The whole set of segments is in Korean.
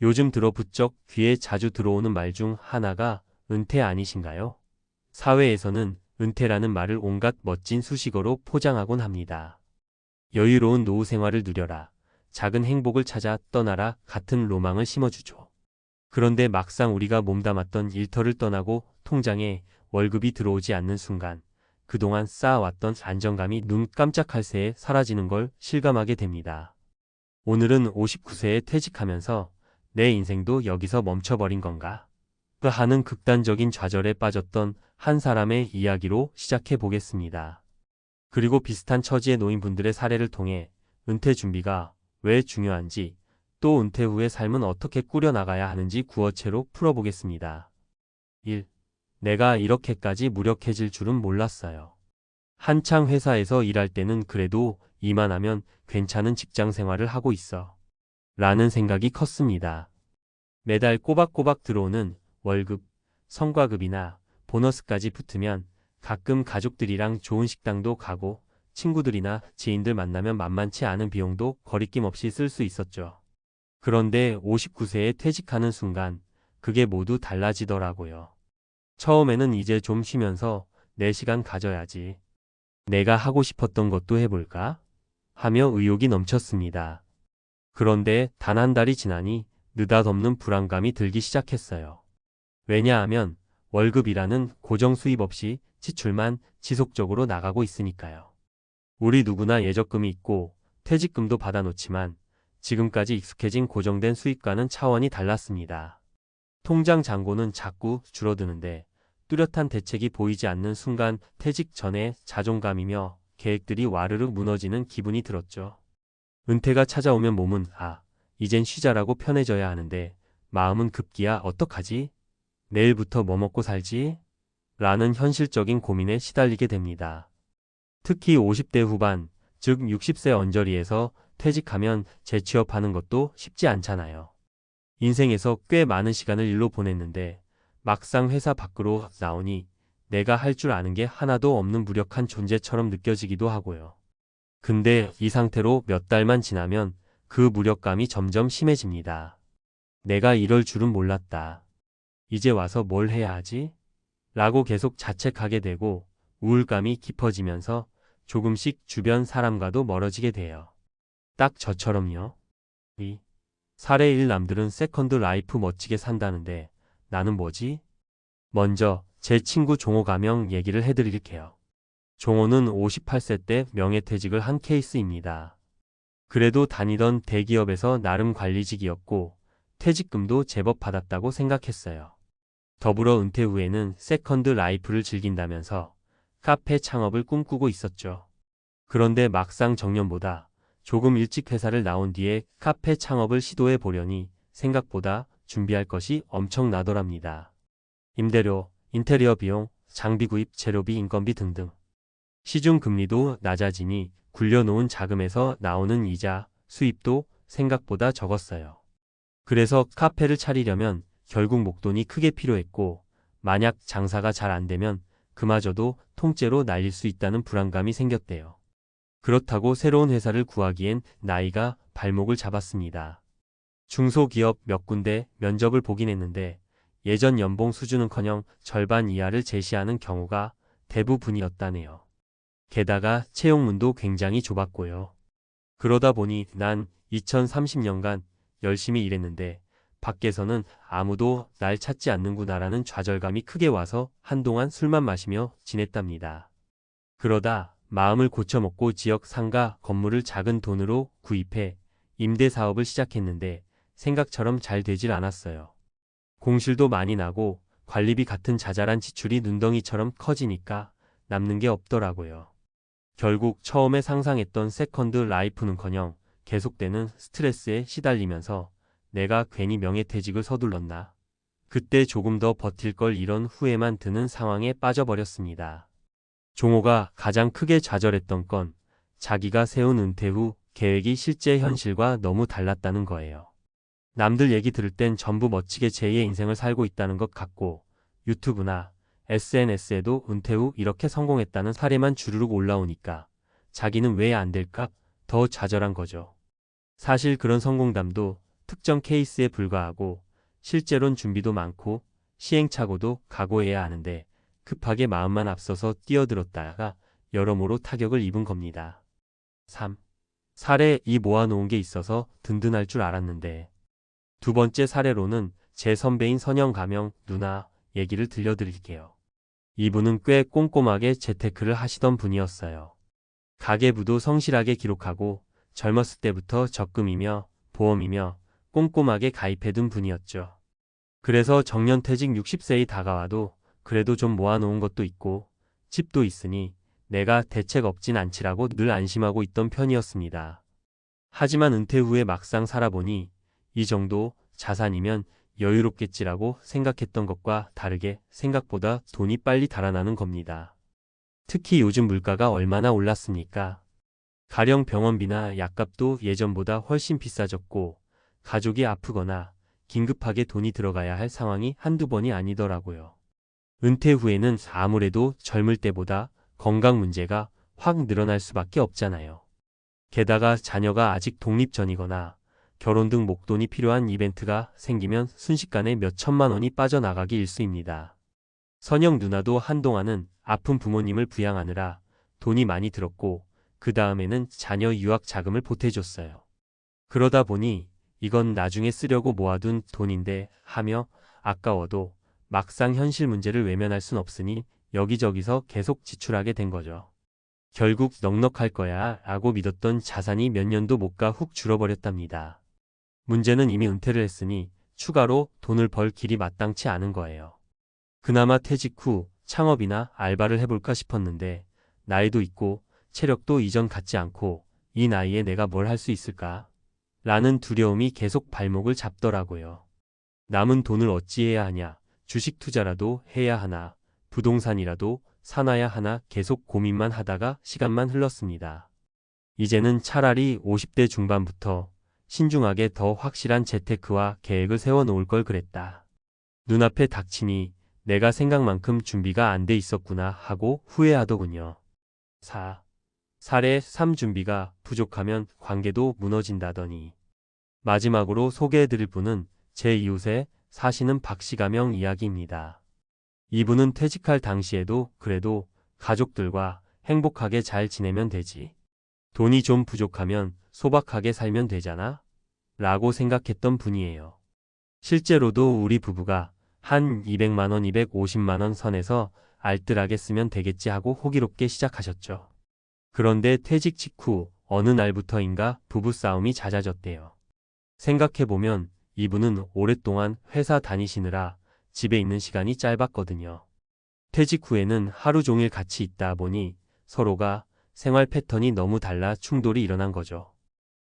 요즘 들어 부쩍 귀에 자주 들어오는 말 중 하나가 은퇴 아니신가요? 사회에서는 은퇴라는 말을 온갖 멋진 수식어로 포장하곤 합니다. 여유로운 노후 생활을 누려라, 작은 행복을 찾아 떠나라 같은 로망을 심어주죠. 그런데 막상 우리가 몸담았던 일터를 떠나고 통장에 월급이 들어오지 않는 순간 그동안 쌓아왔던 안정감이 눈 깜짝할 새에 사라지는 걸 실감하게 됩니다. 오늘은 59세에 퇴직하면서 내 인생도 여기서 멈춰버린 건가? 하는 극단적인 좌절에 빠졌던 한 사람의 이야기로 시작해 보겠습니다. 그리고 비슷한 처지에 놓인 분들의 사례를 통해 은퇴 준비가 왜 중요한지, 또 은퇴 후의 삶은 어떻게 꾸려나가야 하는지 구어체로 풀어보겠습니다. 1. 내가 이렇게까지 무력해질 줄은 몰랐어요. 한창 회사에서 일할 때는 그래도 이만하면 괜찮은 직장 생활을 하고 있어 라는 생각이 컸습니다. 매달 꼬박꼬박 들어오는 월급, 성과급이나 보너스까지 붙으면 가끔 가족들이랑 좋은 식당도 가고 친구들이나 지인들 만나면 만만치 않은 비용도 거리낌 없이 쓸 수 있었죠. 그런데 59세에 퇴직하는 순간 그게 모두 달라지더라고요. 처음에는 이제 좀 쉬면서 내 시간 가져야지, 내가 하고 싶었던 것도 해볼까? 하며 의욕이 넘쳤습니다. 그런데 단 한 달이 지나니 느닷없는 불안감이 들기 시작했어요. 왜냐하면 월급이라는 고정 수입 없이 지출만 지속적으로 나가고 있으니까요. 우리 누구나 예적금이 있고 퇴직금도 받아놓지만 지금까지 익숙해진 고정된 수입과는 차원이 달랐습니다. 통장 잔고는 자꾸 줄어드는데 뚜렷한 대책이 보이지 않는 순간 퇴직 전에 자존감이며 계획들이 와르르 무너지는 기분이 들었죠. 은퇴가 찾아오면 몸은 이젠 쉬자라고 편해져야 하는데 마음은 급기야 어떡하지? 내일부터 뭐 먹고 살지? 라는 현실적인 고민에 시달리게 됩니다. 특히 50대 후반, 즉 60세 언저리에서 퇴직하면 재취업하는 것도 쉽지 않잖아요. 인생에서 꽤 많은 시간을 일로 보냈는데 막상 회사 밖으로 나오니 내가 할 줄 아는 게 하나도 없는 무력한 존재처럼 느껴지기도 하고요. 근데 이 상태로 몇 달만 지나면 그 무력감이 점점 심해집니다. 내가 이럴 줄은 몰랐다. 이제 와서 뭘 해야 하지? 라고 계속 자책하게 되고 우울감이 깊어지면서 조금씩 주변 사람과도 멀어지게 돼요. 딱 저처럼요. 이 사례 1. 남들은 세컨드 라이프 멋지게 산다는데 나는 뭐지? 먼저 제 친구 종호 가명 얘기를 해드릴게요. 종호는 58세 때 명예퇴직을 한 케이스입니다. 그래도 다니던 대기업에서 나름 관리직이었고 퇴직금도 제법 받았다고 생각했어요. 더불어 은퇴 후에는 세컨드 라이프를 즐긴다면서 카페 창업을 꿈꾸고 있었죠. 그런데 막상 정년보다 조금 일찍 회사를 나온 뒤에 카페 창업을 시도해 보려니 생각보다 준비할 것이 엄청나더랍니다. 임대료, 인테리어 비용, 장비 구입, 재료비, 인건비 등등. 시중 금리도 낮아지니 굴려놓은 자금에서 나오는 이자, 수입도 생각보다 적었어요. 그래서 카페를 차리려면 결국 목돈이 크게 필요했고 만약 장사가 잘 안 되면 그마저도 통째로 날릴 수 있다는 불안감이 생겼대요. 그렇다고 새로운 회사를 구하기엔 나이가 발목을 잡았습니다. 중소기업 몇 군데 면접을 보긴 했는데 예전 연봉 수준은커녕 절반 이하를 제시하는 경우가 대부분이었다네요. 게다가 채용문도 굉장히 좁았고요. 그러다 보니 난 2030년간 열심히 일했는데 밖에서는 아무도 날 찾지 않는구나라는 좌절감이 크게 와서 한동안 술만 마시며 지냈답니다. 그러다 마음을 고쳐먹고 지역 상가 건물을 작은 돈으로 구입해 임대 사업을 시작했는데 생각처럼 잘 되질 않았어요. 공실도 많이 나고 관리비 같은 자잘한 지출이 눈덩이처럼 커지니까 남는 게 없더라고요. 결국 처음에 상상했던 세컨드 라이프는커녕 계속되는 스트레스에 시달리면서 내가 괜히 명예퇴직을 서둘렀나? 그때 조금 더 버틸 걸 이런 후회만 드는 상황에 빠져버렸습니다. 종호가 가장 크게 좌절했던 건 자기가 세운 은퇴 후 계획이 실제 현실과 너무 달랐다는 거예요. 남들 얘기 들을 땐 전부 멋지게 제2의 인생을 살고 있다는 것 같고 유튜브나 SNS에도 은퇴 후 이렇게 성공했다는 사례만 주르륵 올라오니까 자기는 왜 안 될까 더 좌절한 거죠. 사실 그런 성공담도 특정 케이스에 불과하고 실제론 준비도 많고 시행착오도 각오해야 하는데 급하게 마음만 앞서서 뛰어들었다가 여러모로 타격을 입은 겁니다. 3. 사례 2 모아놓은 게 있어서 든든할 줄 알았는데. 두 번째 사례로는 제 선배인 선영 가명 누나 얘기를 들려드릴게요. 이분은 꽤 꼼꼼하게 재테크를 하시던 분이었어요. 가계부도 성실하게 기록하고 젊었을 때부터 적금이며 보험이며 꼼꼼하게 가입해둔 분이었죠. 그래서 정년퇴직 60세이 다가와도 그래도 좀 모아놓은 것도 있고 집도 있으니 내가 대책 없진 않지라고 늘 안심하고 있던 편이었습니다. 하지만 은퇴 후에 막상 살아보니 이 정도 자산이면 여유롭겠지라고 생각했던 것과 다르게 생각보다 돈이 빨리 달아나는 겁니다. 특히 요즘 물가가 얼마나 올랐습니까? 가령 병원비나 약값도 예전보다 훨씬 비싸졌고 가족이 아프거나 긴급하게 돈이 들어가야 할 상황이 한두 번이 아니더라고요. 은퇴 후에는 아무래도 젊을 때보다 건강 문제가 확 늘어날 수밖에 없잖아요. 게다가 자녀가 아직 독립 전이거나 결혼 등 목돈이 필요한 이벤트가 생기면 순식간에 몇 천만 원이 빠져나가기 일쑤입니다. 선영 누나도 한동안은 아픈 부모님을 부양하느라 돈이 많이 들었고 그 다음에는 자녀 유학 자금을 보태줬어요. 그러다 보니 이건 나중에 쓰려고 모아둔 돈인데 하며 아까워도 막상 현실 문제를 외면할 순 없으니 여기저기서 계속 지출하게 된 거죠. 결국 넉넉할 거야 라고 믿었던 자산이 몇 년도 못 가 훅 줄어버렸답니다. 문제는 이미 은퇴를 했으니 추가로 돈을 벌 길이 마땅치 않은 거예요. 그나마 퇴직 후 창업이나 알바를 해볼까 싶었는데 나이도 있고 체력도 이전 같지 않고 이 나이에 내가 뭘 할 수 있을까? 라는 두려움이 계속 발목을 잡더라고요. 남은 돈을 어찌해야 하냐, 주식 투자라도 해야 하나, 부동산이라도 사놔야 하나 계속 고민만 하다가 시간만 흘렀습니다. 이제는 차라리 50대 중반부터 신중하게 더 확실한 재테크와 계획을 세워놓을 걸 그랬다. 눈앞에 닥치니 내가 생각만큼 준비가 안 돼 있었구나 하고 후회하더군요. 4. 사례 3 준비가 부족하면 관계도 무너진다더니. 마지막으로 소개해드릴 분은 제 이웃에 사시는 박씨 가명 이야기입니다. 이분은 퇴직할 당시에도 그래도 가족들과 행복하게 잘 지내면 되지. 돈이 좀 부족하면 소박하게 살면 되잖아? 라고 생각했던 분이에요. 실제로도 우리 부부가 한 200만 원, 250만 원 선에서 알뜰하게 쓰면 되겠지 하고 호기롭게 시작하셨죠. 그런데 퇴직 직후 어느 날부터인가 부부싸움이 잦아졌대요. 생각해보면 이분은 오랫동안 회사 다니시느라 집에 있는 시간이 짧았거든요. 퇴직 후에는 하루 종일 같이 있다 보니 서로가 생활 패턴이 너무 달라 충돌이 일어난 거죠.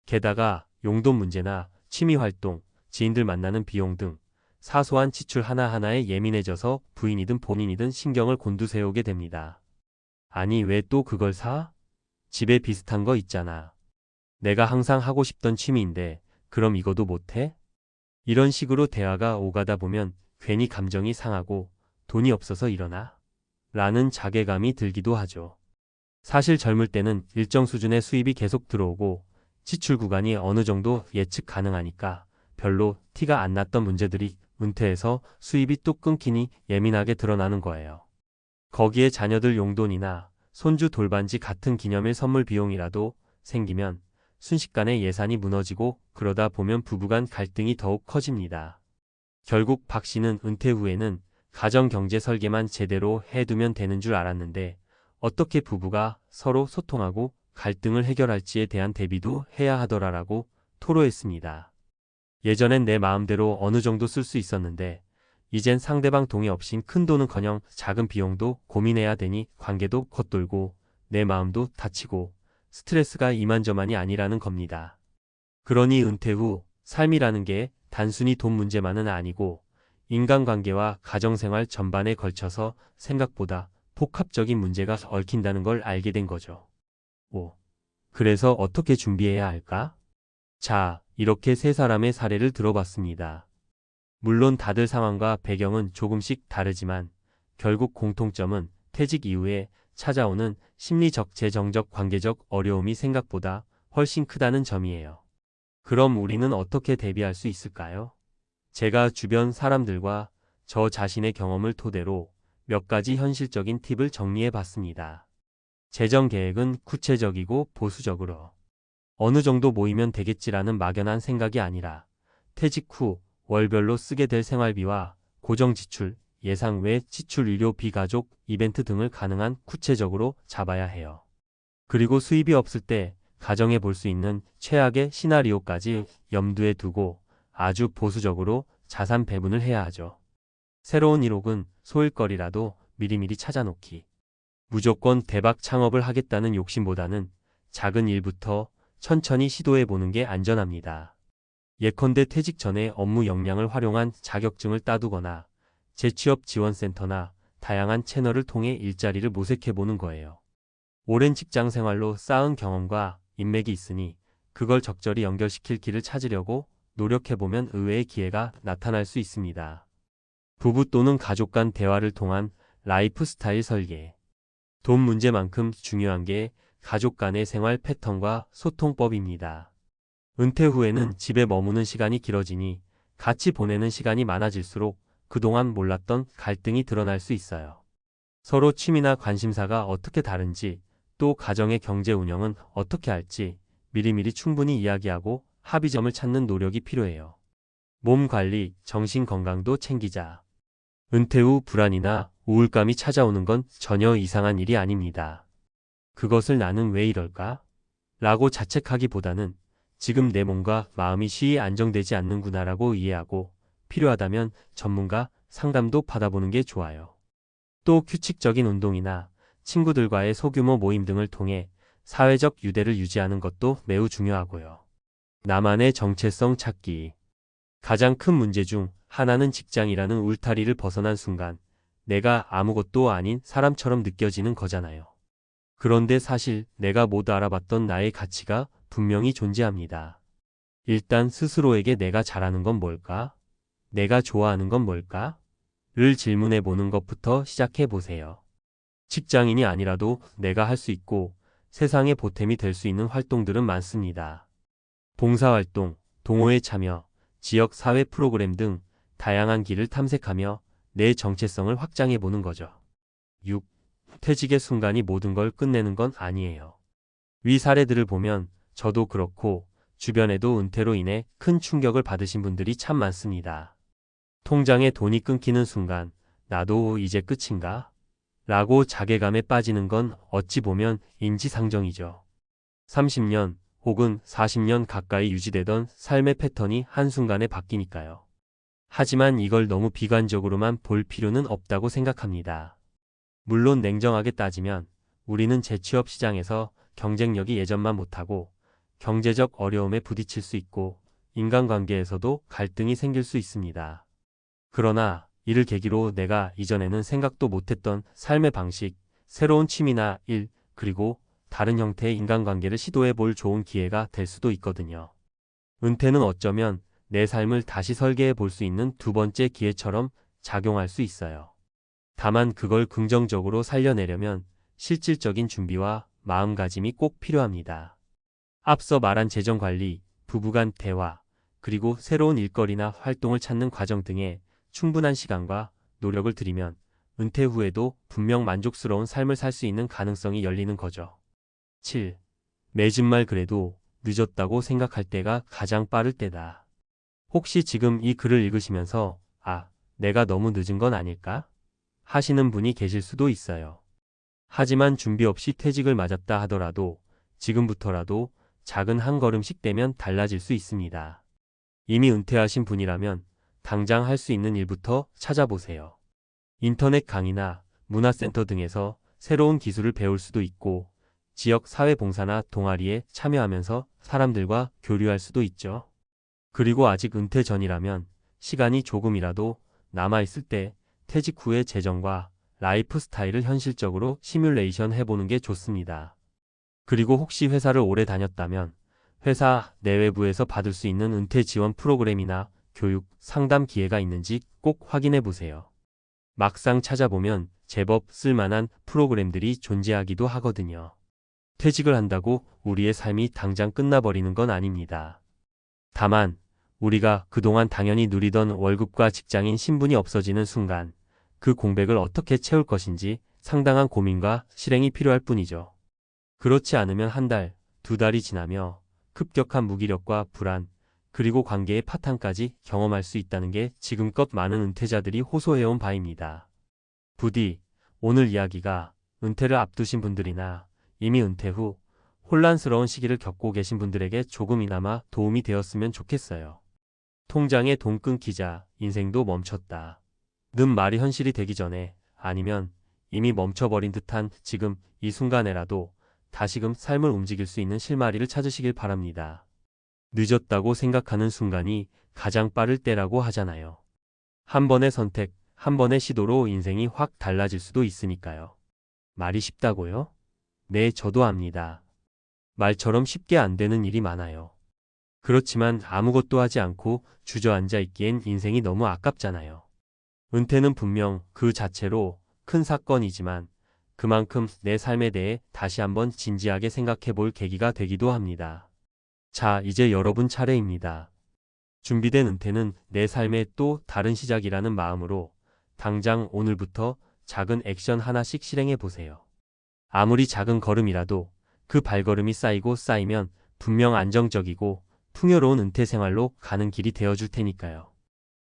게다가 용돈 문제나 취미활동, 지인들 만나는 비용 등 사소한 지출 하나하나에 예민해져서 부인이든 본인이든 신경을 곤두세우게 됩니다. 아니 왜 또 그걸 사? 집에 비슷한 거 있잖아. 내가 항상 하고 싶던 취미인데 그럼 이거도 못해? 이런 식으로 대화가 오가다 보면 괜히 감정이 상하고 돈이 없어서 이러나? 라는 자괴감이 들기도 하죠. 사실 젊을 때는 일정 수준의 수입이 계속 들어오고 지출 구간이 어느 정도 예측 가능하니까 별로 티가 안 났던 문제들이 은퇴해서 수입이 뚝 끊기니 예민하게 드러나는 거예요. 거기에 자녀들 용돈이나 손주 돌반지 같은 기념일 선물 비용이라도 생기면 순식간에 예산이 무너지고 그러다 보면 부부간 갈등이 더욱 커집니다. 결국 박 씨는 은퇴 후에는 가정 경제 설계만 제대로 해두면 되는 줄 알았는데 어떻게 부부가 서로 소통하고 갈등을 해결할지에 대한 대비도 해야 하더라라고 토로했습니다. 예전엔 내 마음대로 어느 정도 쓸 수 있었는데 이젠 상대방 동의 없인 큰 돈은커녕 작은 비용도 고민해야 되니 관계도 겉돌고 내 마음도 다치고 스트레스가 이만저만이 아니라는 겁니다. 그러니 은퇴 후 삶이라는 게 단순히 돈 문제만은 아니고 인간관계와 가정생활 전반에 걸쳐서 생각보다 복합적인 문제가 얽힌다는 걸 알게 된 거죠. 5. 그래서 어떻게 준비해야 할까? 자, 이렇게 세 사람의 사례를 들어봤습니다. 물론 다들 상황과 배경은 조금씩 다르지만 결국 공통점은 퇴직 이후에 찾아오는 심리적, 재정적, 관계적 어려움이 생각보다 훨씬 크다는 점이에요. 그럼 우리는 어떻게 대비할 수 있을까요? 제가 주변 사람들과 저 자신의 경험을 토대로 몇 가지 현실적인 팁을 정리해 봤습니다. 재정 계획은 구체적이고 보수적으로 어느 정도 모이면 되겠지라는 막연한 생각이 아니라 퇴직 후 월별로 쓰게 될 생활비와 고정 지출, 예상 외 지출, 의료비, 가족, 이벤트 등을 가능한 구체적으로 잡아야 해요. 그리고 수입이 없을 때 가정해 볼 수 있는 최악의 시나리오까지 염두에 두고 아주 보수적으로 자산 배분을 해야 하죠. 새로운 1억은 소일거리라도 미리미리 찾아놓기. 무조건 대박 창업을 하겠다는 욕심보다는 작은 일부터 천천히 시도해 보는 게 안전합니다. 예컨대 퇴직 전에 업무 역량을 활용한 자격증을 따두거나 재취업 지원센터나 다양한 채널을 통해 일자리를 모색해 보는 거예요. 오랜 직장 생활로 쌓은 경험과 인맥이 있으니 그걸 적절히 연결시킬 길을 찾으려고 노력해보면 의외의 기회가 나타날 수 있습니다. 부부 또는 가족 간 대화를 통한 라이프 스타일 설계. 돈 문제만큼 중요한 게 가족 간의 생활 패턴과 소통법입니다. 은퇴 후에는 집에 머무는 시간이 길어지니 같이 보내는 시간이 많아질수록 그동안 몰랐던 갈등이 드러날 수 있어요. 서로 취미나 관심사가 어떻게 다른지, 또 가정의 경제 운영은 어떻게 할지 미리미리 충분히 이야기하고 합의점을 찾는 노력이 필요해요. 몸 관리, 정신 건강도 챙기자. 은퇴 후 불안이나 우울감이 찾아오는 건 전혀 이상한 일이 아닙니다. 그것을 나는 왜 이럴까? 라고 자책하기보다는 지금 내 몸과 마음이 쉬이 안정되지 않는구나라고 이해하고 필요하다면 전문가 상담도 받아보는 게 좋아요. 또 규칙적인 운동이나 친구들과의 소규모 모임 등을 통해 사회적 유대를 유지하는 것도 매우 중요하고요. 나만의 정체성 찾기. 가장 큰 문제 중 하나는 직장이라는 울타리를 벗어난 순간 내가 아무것도 아닌 사람처럼 느껴지는 거잖아요. 그런데 사실 내가 못 알아봤던 나의 가치가 분명히 존재합니다. 일단 스스로에게 내가 잘하는 건 뭘까? 내가 좋아하는 건 뭘까? 를 질문해 보는 것부터 시작해 보세요. 직장인이 아니라도 내가 할 수 있고 세상에 보탬이 될 수 있는 활동들은 많습니다. 봉사활동, 동호회 참여, 지역 사회 프로그램 등 다양한 길을 탐색하며 내 정체성을 확장해 보는 거죠. 6. 퇴직의 순간이 모든 걸 끝내는 건 아니에요. 위 사례들을 보면 저도 그렇고 주변에도 은퇴로 인해 큰 충격을 받으신 분들이 참 많습니다. 통장에 돈이 끊기는 순간 나도 이제 끝인가? 라고 자괴감에 빠지는 건 어찌 보면 인지상정이죠. 30년 혹은 40년 가까이 유지되던 삶의 패턴이 한순간에 바뀌니까요. 하지만 이걸 너무 비관적으로만 볼 필요는 없다고 생각합니다. 물론 냉정하게 따지면 우리는 재취업 시장에서 경쟁력이 예전만 못하고 경제적 어려움에 부딪힐 수 있고 인간관계에서도 갈등이 생길 수 있습니다. 그러나 이를 계기로 내가 이전에는 생각도 못했던 삶의 방식, 새로운 취미나 일, 그리고 다른 형태의 인간관계를 시도해 볼 좋은 기회가 될 수도 있거든요. 은퇴는 어쩌면 내 삶을 다시 설계해 볼 수 있는 두 번째 기회처럼 작용할 수 있어요. 다만 그걸 긍정적으로 살려내려면 실질적인 준비와 마음가짐이 꼭 필요합니다. 앞서 말한 재정관리, 부부간 대화, 그리고 새로운 일거리나 활동을 찾는 과정 등에 충분한 시간과 노력을 들이면 은퇴 후에도 분명 만족스러운 삶을 살 수 있는 가능성이 열리는 거죠. 7. 매진 말 그래도 늦었다고 생각할 때가 가장 빠를 때다. 혹시 지금 이 글을 읽으시면서 내가 너무 늦은 건 아닐까? 하시는 분이 계실 수도 있어요. 하지만 준비 없이 퇴직을 맞았다 하더라도 지금부터라도 작은 한 걸음씩 떼면 달라질 수 있습니다. 이미 은퇴하신 분이라면 당장 할 수 있는 일부터 찾아보세요. 인터넷 강의나 문화센터 등에서 새로운 기술을 배울 수도 있고 지역 사회봉사나 동아리에 참여하면서 사람들과 교류할 수도 있죠. 그리고 아직 은퇴 전이라면 시간이 조금이라도 남아있을 때 퇴직 후의 재정과 라이프 스타일을 현실적으로 시뮬레이션 해보는 게 좋습니다. 그리고 혹시 회사를 오래 다녔다면 회사 내외부에서 받을 수 있는 은퇴 지원 프로그램이나 교육, 상담 기회가 있는지 꼭 확인해 보세요. 막상 찾아보면 제법 쓸만한 프로그램들이 존재하기도 하거든요. 퇴직을 한다고 우리의 삶이 당장 끝나버리는 건 아닙니다. 다만 우리가 그동안 당연히 누리던 월급과 직장인 신분이 없어지는 순간 그 공백을 어떻게 채울 것인지 상당한 고민과 실행이 필요할 뿐이죠. 그렇지 않으면 한 달, 두 달이 지나며 급격한 무기력과 불안, 그리고 관계의 파탄까지 경험할 수 있다는 게 지금껏 많은 은퇴자들이 호소해온 바입니다. 부디 오늘 이야기가 은퇴를 앞두신 분들이나 이미 은퇴 후 혼란스러운 시기를 겪고 계신 분들에게 조금이나마 도움이 되었으면 좋겠어요. 통장에 돈 끊기자 인생도 멈췄다. 는 말이 현실이 되기 전에, 아니면 이미 멈춰버린 듯한 지금 이 순간에라도 다시금 삶을 움직일 수 있는 실마리를 찾으시길 바랍니다. 늦었다고 생각하는 순간이 가장 빠를 때라고 하잖아요. 한 번의 선택, 한 번의 시도로 인생이 확 달라질 수도 있으니까요. 말이 쉽다고요? 네, 저도 압니다. 말처럼 쉽게 안 되는 일이 많아요. 그렇지만 아무것도 하지 않고 주저앉아 있기엔 인생이 너무 아깝잖아요. 은퇴는 분명 그 자체로 큰 사건이지만 그만큼 내 삶에 대해 다시 한번 진지하게 생각해 볼 계기가 되기도 합니다. 자, 이제 여러분 차례입니다. 준비된 은퇴는 내 삶의 또 다른 시작이라는 마음으로 당장 오늘부터 작은 액션 하나씩 실행해 보세요. 아무리 작은 걸음이라도 그 발걸음이 쌓이고 쌓이면 분명 안정적이고 풍요로운 은퇴 생활로 가는 길이 되어줄 테니까요.